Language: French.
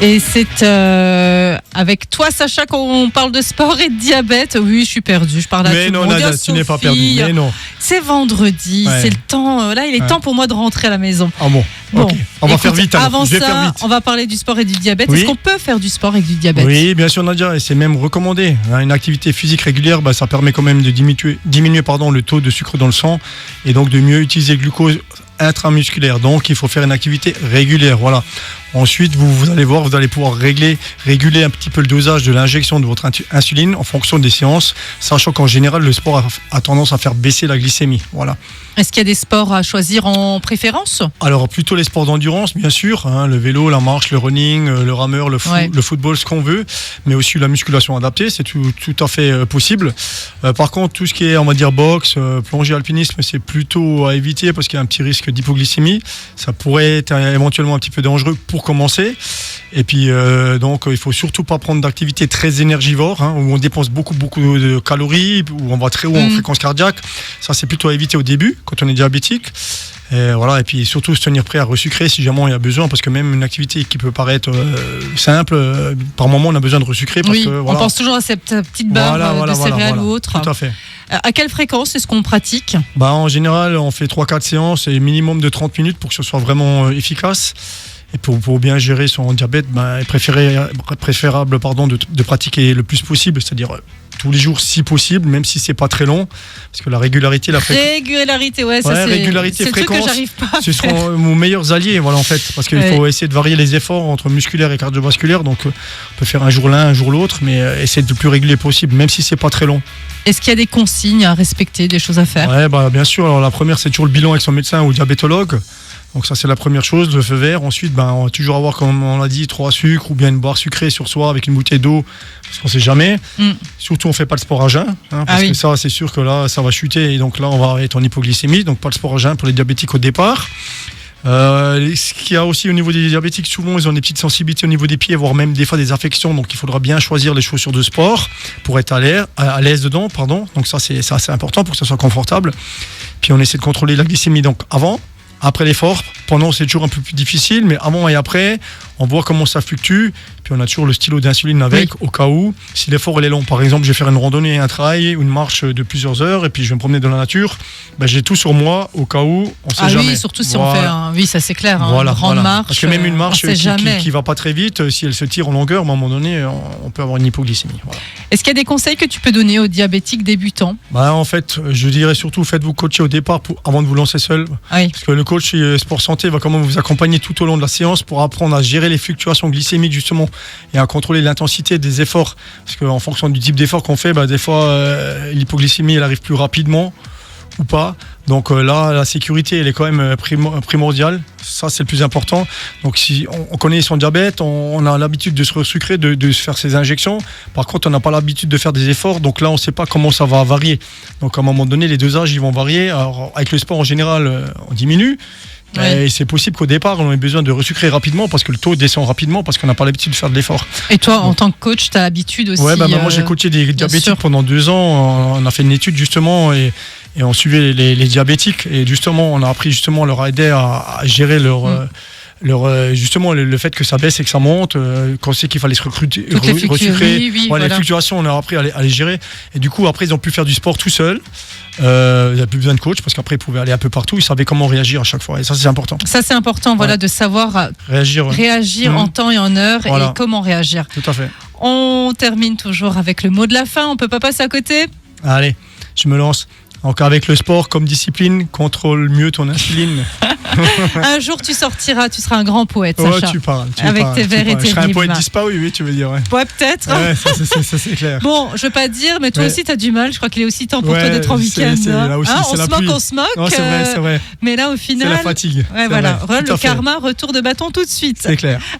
Et c'est avec toi, Sacha, qu'on parle de sport et de diabète. Oui, je suis perdue. Je parle à mais tout non, le monde. Nadia, tu n'es pas perdue. Mais non. C'est vendredi, Ouais. c'est le temps. Là, il est temps pour moi de rentrer à la maison. Ah bon. Ok. On va faire vite. Alors. Avant Je vais faire ça, vite. on va parler du sport et du diabète. Oui. Est-ce qu'on peut faire du sport avec du diabète? Oui, bien sûr, Nadia, et c'est même recommandé. Une activité physique régulière, ça permet quand même de diminuer le taux de sucre dans le sang et donc de mieux utiliser le glucose intramusculaire. Donc, il faut faire une activité régulière. Voilà. Ensuite, vous allez voir, vous allez pouvoir réguler un petit peu le dosage de l'injection de votre insuline en fonction des séances, sachant qu'en général, le sport a tendance à faire baisser la glycémie. Voilà. Est-ce qu'il y a des sports à choisir en préférence? Alors, plutôt les sports d'endurance, bien sûr, le vélo, la marche, le running, le rameur, le football, ce qu'on veut, mais aussi la musculation adaptée, c'est tout à fait possible. Par contre, tout ce qui est, on va dire, boxe, plongée, alpinisme, c'est plutôt à éviter parce qu'il y a un petit risque d'hypoglycémie. Ça pourrait être éventuellement un petit peu dangereux pour commencer. Et puis, donc, il faut surtout pas prendre d'activité très énergivore, où on dépense beaucoup de calories, où on va très haut en fréquence cardiaque. Ça, c'est plutôt à éviter au début, quand on est diabétique. Et voilà, et puis surtout se tenir prêt à resucrer si jamais il y a besoin, parce que même une activité qui peut paraître simple, par moment on a besoin de resucrer. Parce que, voilà. On pense toujours à cette petite barre de céréales ou autre. Tout à fait. À quelle fréquence est-ce qu'on pratique? En général, on fait 3-4 séances et minimum de 30 minutes pour que ce soit vraiment efficace. Et pour bien gérer son diabète, il est préférable de pratiquer le plus possible, c'est-à-dire tous les jours si possible, même si c'est pas très long, parce que la régularité, régularité, régularité, c'est fréquence, le truc que j'arrive pas à ce seront nos meilleurs alliés, voilà en fait, parce qu'il faut essayer de varier les efforts entre musculaire et cardiovasculaire, donc on peut faire un jour l'un, un jour l'autre, mais essayer de le plus régulier possible, même si c'est pas très long. Est-ce qu'il y a des consignes à respecter, des choses à faire? Bien sûr. Alors la première, c'est toujours le bilan avec son médecin ou diabétologue. Donc ça, c'est la première chose, le feu vert. Ensuite, on va toujours avoir, comme on l'a dit, 3 sucres ou bien une barre sucrée sur soi avec une bouteille d'eau, parce qu'on ne sait jamais. Surtout, on ne fait pas de sport à jeun, parce que ça, c'est sûr que là, ça va chuter. Et donc là, on va être en hypoglycémie. Donc pas de sport à jeun pour les diabétiques au départ. Ce qu'il y a aussi au niveau des diabétiques, souvent, ils ont des petites sensibilités au niveau des pieds, voire même des fois des affections. Donc il faudra bien choisir les chaussures de sport pour être à l'aise dedans. Donc ça, c'est important pour que ça soit confortable. Puis on essaie de contrôler la glycémie donc avant. Après l'effort, pendant c'est toujours un peu plus difficile, mais avant et après, on voit comment ça fluctue. Puis on a toujours le stylo d'insuline avec, au cas où, si l'effort est long. Par exemple, je vais faire une randonnée, un trail, une marche de plusieurs heures, et puis je vais me promener dans la nature. J'ai tout sur moi, au cas où, on sait jamais. Oui, surtout si on fait oui, ça c'est clair, une grande marche. Parce que même une marche qui va pas très vite, si elle se tire en longueur, à un moment donné, on peut avoir une hypoglycémie. Voilà. Est-ce qu'il y a des conseils que tu peux donner aux diabétiques débutants? En fait, je dirais surtout, faites-vous coacher au départ avant de vous lancer seul. Oui. Parce que le coach Sport Santé va quand même vous accompagner tout au long de la séance pour apprendre à gérer les fluctuations glycémiques justement et à contrôler l'intensité des efforts. Parce qu'en fonction du type d'effort qu'on fait, des fois l'hypoglycémie elle arrive plus rapidement ou pas. Donc là, la sécurité elle est quand même primordiale. Ça c'est le plus important. Donc si on connaît son diabète, on a l'habitude de se resucrer, de se faire ses injections. Par contre, on n'a pas l'habitude de faire des efforts. Donc là, on ne sait pas comment ça va varier. Donc à un moment donné, les dosages ils vont varier. Alors avec le sport en général, on diminue. Et c'est possible qu'au départ, on ait besoin de resucrer rapidement parce que le taux descend rapidement parce qu'on n'a pas l'habitude de faire de l'effort. Et toi, en tant que coach, tu as l'habitude aussi? Moi, j'ai coaché des diabétiques pendant 2 ans. On a fait une étude justement et on suivait les diabétiques. Et justement, on a appris justement à leur aider à gérer justement le fait que ça baisse et que ça monte, quand c'est qu'il fallait se resucrer. Les fluctuations, on a appris à les gérer. Et du coup, après, ils ont pu faire du sport tout seuls. Il n'y a plus besoin de coach parce qu'après ils pouvaient aller un peu partout, ils savaient comment réagir à chaque fois et ça c'est important. Ça c'est important, de savoir réagir en temps et en heure et comment réagir. Tout à fait. On termine toujours avec le mot de la fin, on peut pas passer à côté. Allez, je me lance. Donc avec le sport comme discipline, contrôle mieux ton insuline. Un jour tu sortiras, tu seras un grand poète, Sacha. Tu parles. Avec tes vers et tes rimes. Je serai un poète disparu, oui, tu veux dire. Ouais, peut-être. Ça c'est clair. Bon, je veux pas dire, mais toi aussi tu as du mal. Je crois qu'il est aussi temps pour toi d'être en week-end. Là aussi, on se moque. Non, c'est vrai. Mais là au final. C'est la fatigue. Le karma, retour de bâton tout de suite. C'est clair.